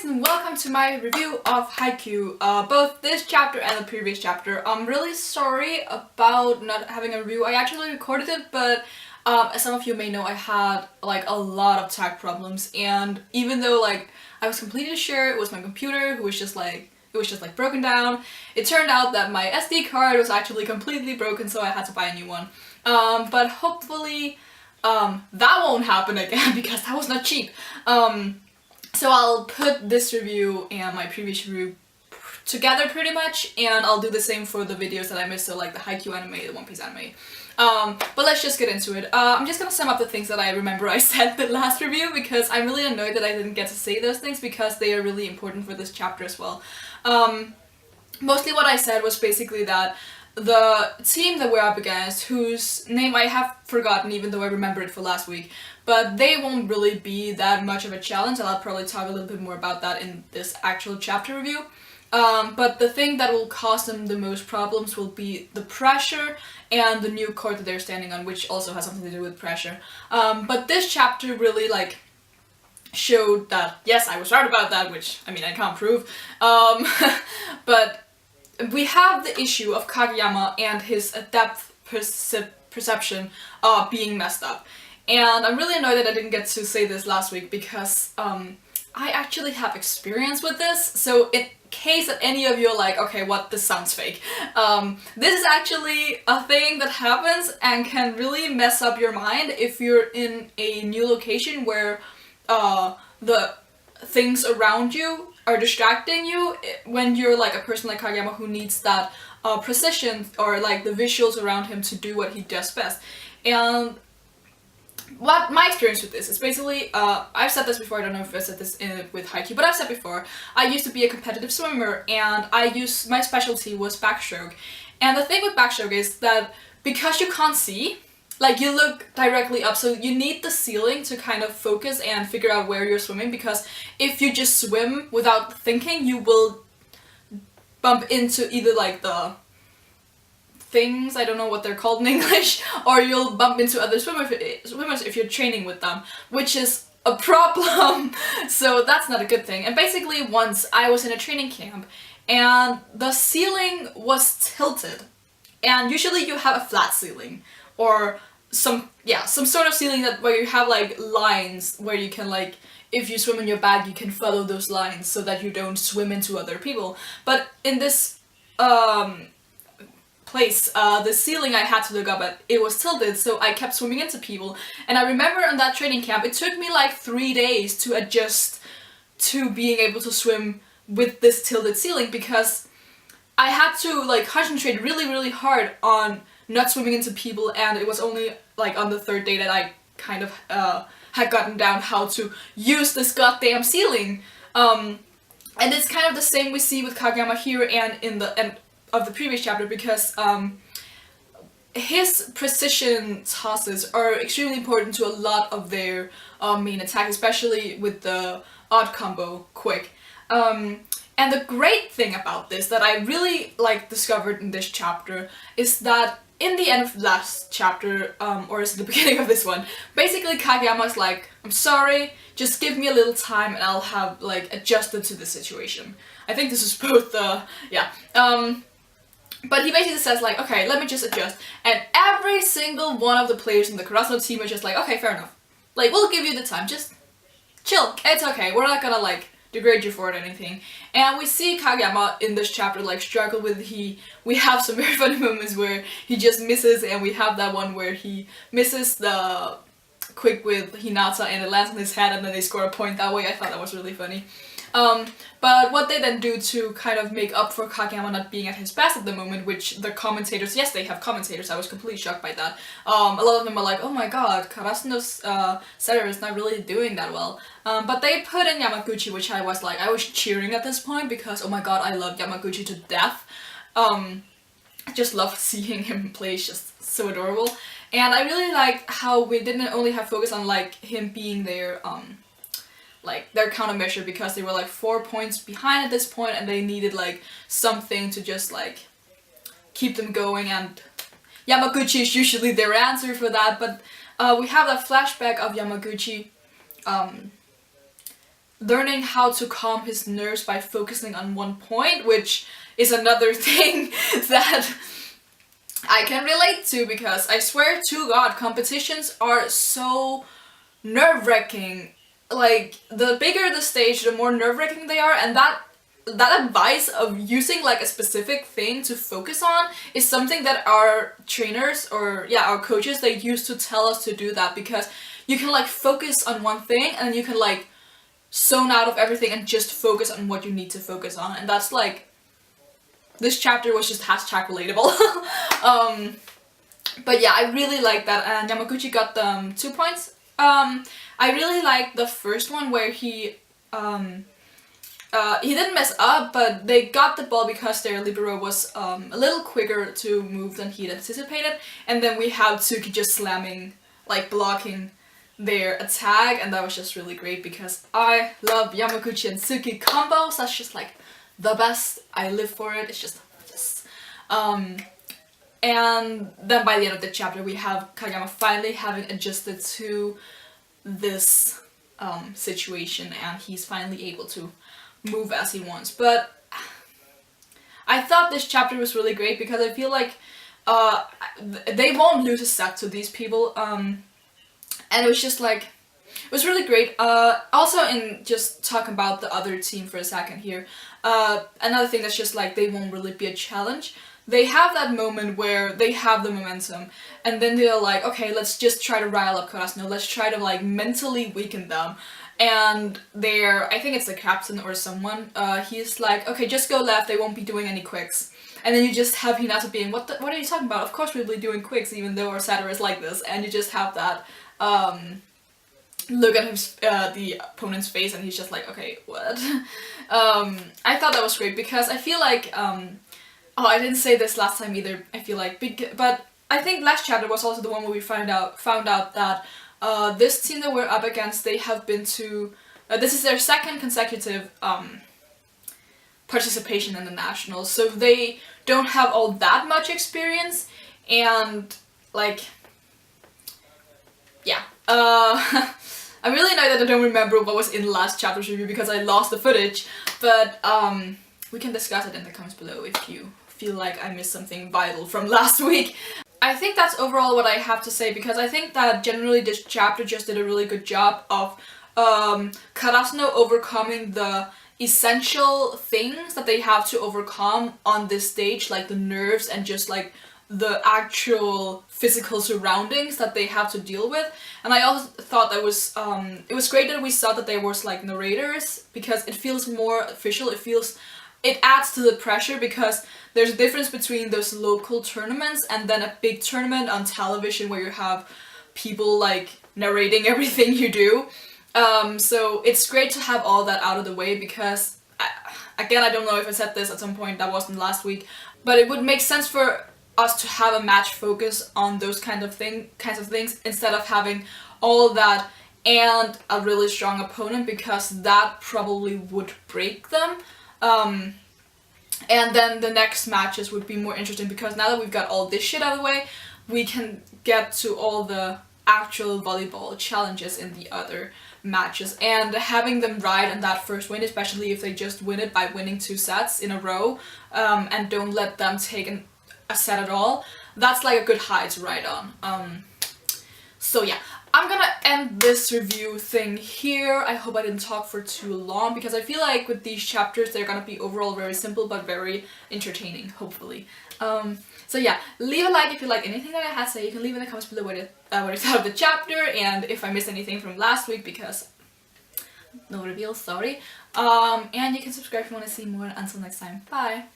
and welcome to my review of Haikyuu, both this chapter and the previous chapter. I'm really sorry about not having a review. I actually recorded it, but as some of you may know, I had like a lot of tech problems, and even though like I was completely sure it was my computer who was just like broken down, it turned out that my SD card was actually completely broken, so I had to buy a new one. But hopefully that won't happen again because that was not cheap. So I'll put this review and my previous review together pretty much, and I'll do the same for the videos that I missed, so like the Haikyuu anime, the One Piece anime. But let's just get into it. I'm just gonna sum up the things that I remember I said the last review, because I'm really annoyed that I didn't get to say those things because they are really important for this chapter as well. Mostly what I said was basically that the team that we're up against, whose name I have forgotten even though I remember it for last week, but they won't really be that much of a challenge, and I'll probably talk a little bit more about that in this actual chapter review. But the thing that will cause them the most problems will be the pressure and the new court that they're standing on, which also has something to do with pressure. But this chapter really like showed that, yes, I was right about that, which, I mean, I can't prove. But we have the issue of Kageyama and his depth perception being messed up. And I'm really annoyed that I didn't get to say this last week because I actually have experience with this. So in case that any of you are like, okay, what, this sounds fake. This is actually a thing that happens and can really mess up your mind if you're in a new location where the things around you are distracting you, when you're like a person like Kageyama who needs that precision or like the visuals around him to do what he does best. And what my experience with this is basically, I've said this before, I don't know if I said this with Haikyuu, but I've said before, I used to be a competitive swimmer and my specialty was backstroke. And the thing with backstroke is that because you can't see, like you look directly up, so you need the ceiling to kind of focus and figure out where you're swimming, because if you just swim without thinking, you will bump into either like the things, I don't know what they're called in English, or you'll bump into other swimmers if you're training with them, which is a problem. So that's not a good thing. And basically once I was in a training camp and the ceiling was tilted, and usually you have a flat ceiling or some sort of ceiling that where you have like lines where you can, like, if you swim in your bag you can follow those lines so that you don't swim into other people. But in this place, the ceiling I had to look up at, it was tilted, so I kept swimming into people. And I remember on that training camp it took me like 3 days to adjust to being able to swim with this tilted ceiling, because I had to like concentrate really hard on not swimming into people, and it was only like on the 3rd day that I kind of had gotten down how to use this goddamn ceiling. And it's kind of the same we see with Kageyama here and in the end of the previous chapter, because his precision tosses are extremely important to a lot of their main attack, especially with the odd combo quick. And the great thing about this that I really like discovered in this chapter is that in the end of last chapter, or is it the beginning of this one, basically Kageyama's like, I'm sorry, just give me a little time and I'll have like adjusted to the situation. I think this is both the, but he basically says like, okay, let me just adjust. And every single one of the players in the Karasuno team are just like, okay, fair enough. Like, we'll give you the time, just chill, it's okay, we're not gonna like degrade you for it or anything. And we see Kageyama in this chapter like struggle with, we have some very funny moments where he just misses, and we have that one where he misses the quick with Hinata and it lands on his head and then they score a point that way. I thought that was really funny. But what they then do to kind of make up for Kageyama not being at his best at the moment, which the commentators, yes, they have commentators, I was completely shocked by that. A lot of them are like, oh my god, Karasuno's setter is not really doing that well. But they put in Yamaguchi, which I was cheering at this point, because oh my god, I love Yamaguchi to death. I just love seeing him play, it's just so adorable. And I really liked how we didn't only have focus on like him being there, like their countermeasure, because they were like 4 points behind at this point and they needed like something to just like keep them going, and Yamaguchi is usually their answer for that. But we have that flashback of Yamaguchi learning how to calm his nerves by focusing on one point, which is another thing that I can relate to, because I swear to God, competitions are so nerve-wracking. Like, the bigger the stage, the more nerve-wracking they are, and that advice of using like a specific thing to focus on is something that our trainers, or yeah, our coaches, they used to tell us to do that, because you can like focus on one thing and you can like zone out of everything and just focus on what you need to focus on. And that's like, this chapter was just hashtag relatable. But yeah, I really like that, and Yamaguchi got them 2 points. I really like the first one where he didn't mess up, but they got the ball because their libero was a little quicker to move than he'd anticipated, and then we have Tsuki just slamming, like blocking their attack, and that was just really great because I love Yamaguchi and Tsuki combos. That's just like the best. I live for it. It's just yes. And then by the end of the chapter we have Kageyama finally having adjusted to this situation, and he's finally able to move as he wants. But I thought this chapter was really great because I feel like they won't lose a set to these people, and it was just like, it was really great. Also, in just talking about the other team for a second here, another thing that's just like, they won't really be a challenge. They have that moment where they have the momentum, and then they're like, okay, let's just try to rile up Karasuno, let's try to like mentally weaken them. And they're, I think it's the captain or someone, he's like, okay, just go left, they won't be doing any quicks. And then you just have Hinata being, what are you talking about? Of course we'll be doing quicks even though our setter is like this. And you just have that look at his, the opponent's face, and he's just like, okay, what? I thought that was great because I feel like, oh, I didn't say this last time either, I feel like, but I think last chapter was also the one where we found out that this team that we're up against, they have been to, this is their second consecutive participation in the Nationals, so they don't have all that much experience, and like, yeah. I'm really annoyed that I don't remember what was in last chapter's review because I lost the footage, but we can discuss it in the comments below if you feel like I missed something vital from last week. I think that's overall what I have to say, because I think that generally this chapter just did a really good job of Karasuno overcoming the essential things that they have to overcome on this stage, like the nerves and just like the actual physical surroundings that they have to deal with. And I also thought that was it was great that we saw that there was like narrators, because it feels more official, it adds to the pressure, because there's a difference between those local tournaments and then a big tournament on television where you have people like narrating everything you do. So it's great to have all that out of the way, because again, I don't know if I said this at some point that wasn't last week, but it would make sense for us to have a match focus on those kinds of things instead of having all that and a really strong opponent, because that probably would break them. And then the next matches would be more interesting, because now that we've got all this shit out of the way, we can get to all the actual volleyball challenges in the other matches, and having them ride on that first win, especially if they just win it by winning 2 sets in a row, and don't let them take a set at all, that's like a good high to ride on. So yeah, I'm gonna end this review thing here. I hope I didn't talk for too long, because I feel like with these chapters they're gonna be overall very simple but very entertaining, hopefully. So yeah, leave a like if you like anything that I had to say. You can leave in the comments below what you thought of the chapter, and if I missed anything from last week, because no reveal, sorry. And you can subscribe if you want to see more. Until next time, bye!